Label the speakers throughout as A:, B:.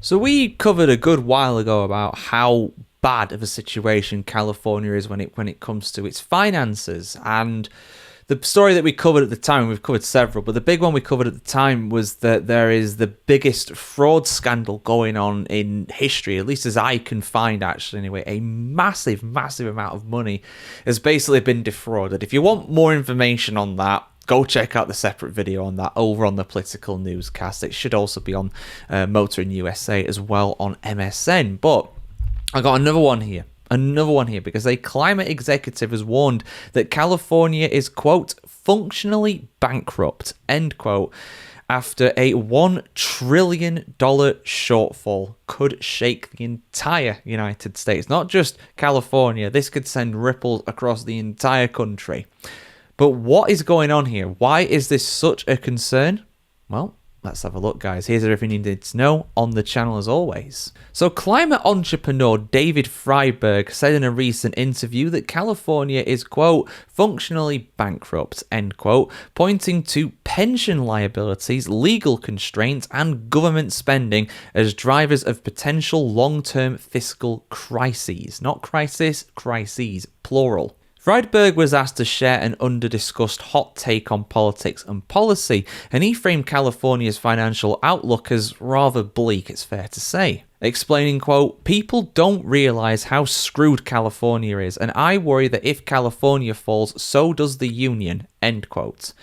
A: So we covered a good while ago about how bad of a situation California is when it comes to its finances, and the story that we covered at the time, we've covered several, but the big one we covered at the time was that there is the biggest fraud scandal going on in history, at least as I can find, actually, anyway. A massive, massive amount of money has basically been defrauded. If you want more information on that, go check out the separate video on that over on the Political Newscast. It should also be on Motoring USA as well on MSN. But I got another one here, because a climate executive has warned that California is, quote, functionally bankrupt, end quote, after a $1 trillion shortfall could shake the entire United States. Not just California, this could send ripples across the entire country. But what is going on here? Why is this such a concern? Well, let's have a look, guys. Here's everything you need to know on the channel as always. So climate entrepreneur David Freiberg said in a recent interview that California is, quote, functionally bankrupt, end quote, pointing to pension liabilities, legal constraints, and government spending as drivers of potential long-term fiscal crises. Not crisis, crises, plural. Friedberg was asked to share an under-discussed hot take on politics and policy, and he framed California's financial outlook as rather bleak, it's fair to say. Explaining, quote, people don't realize how screwed California is, and I worry that if California falls, so does the union, end quote.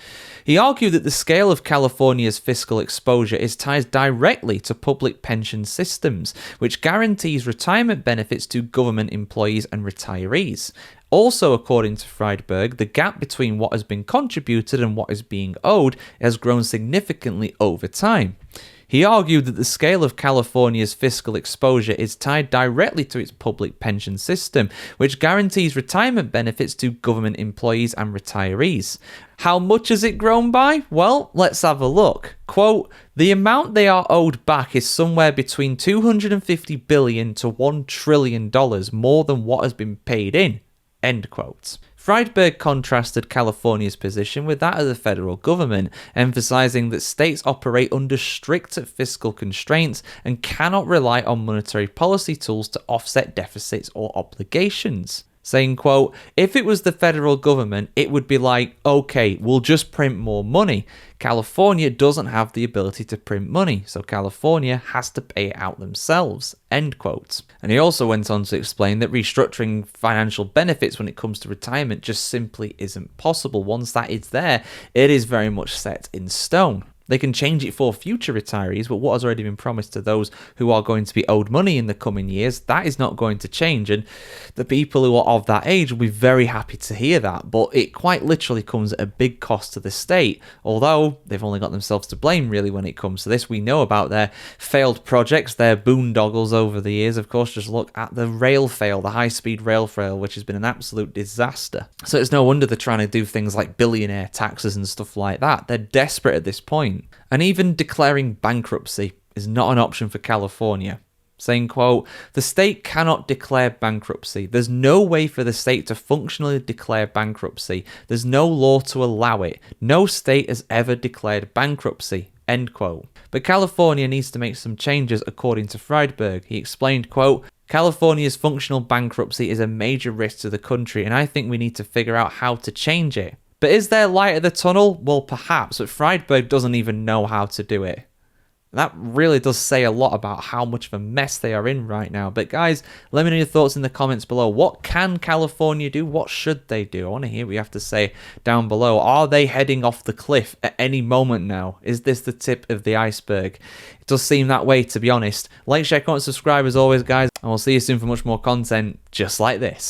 A: He argued that the scale of California's fiscal exposure is tied directly to public pension systems, which guarantees retirement benefits to government employees and retirees. Also, according to Friedberg, the gap between what has been contributed and what is being owed has grown significantly over time. He argued that the scale of California's fiscal exposure is tied directly to its public pension system, which guarantees retirement benefits to government employees and retirees. How much has it grown by? Well, let's have a look. Quote, the amount they are owed back is somewhere between $250 billion to $1 trillion more than what has been paid in. End quote. Friedberg contrasted California's position with that of the federal government, emphasizing that states operate under strict fiscal constraints and cannot rely on monetary policy tools to offset deficits or obligations. Saying, quote, if it was the federal government, it would be like, okay, we'll just print more money. California doesn't have the ability to print money, so California has to pay it out themselves, end quote. And he also went on to explain that restructuring financial benefits when it comes to retirement just simply isn't possible. Once that is there, it is very much set in stone. They can change it for future retirees, but what has already been promised to those who are going to be owed money in the coming years, that is not going to change. And the people who are of that age will be very happy to hear that. But it quite literally comes at a big cost to the state, although they've only got themselves to blame, really, when it comes to this. We know about their failed projects, their boondoggles over the years. Of course, just look at the rail fail, the high-speed rail fail, which has been an absolute disaster. So it's no wonder they're trying to do things like billionaire taxes and stuff like that. They're desperate at this point. And even declaring bankruptcy is not an option for California. Saying, quote, the state cannot declare bankruptcy. There's no way for the state to functionally declare bankruptcy. There's no law to allow it. No state has ever declared bankruptcy, end quote. But California needs to make some changes, according to Friedberg. He explained, quote, California's functional bankruptcy is a major risk to the country, and I think we need to figure out how to change it. But is there light at the tunnel? Well, perhaps, but Friedberg doesn't even know how to do it. That really does say a lot about how much of a mess they are in right now. But guys, let me know your thoughts in the comments below. What can California do? What should they do? I want to hear what you have to say down below. Are they heading off the cliff at any moment now? Is this the tip of the iceberg? It does seem that way, to be honest. Like, share, comment, subscribe as always, guys. And we'll see you soon for much more content just like this.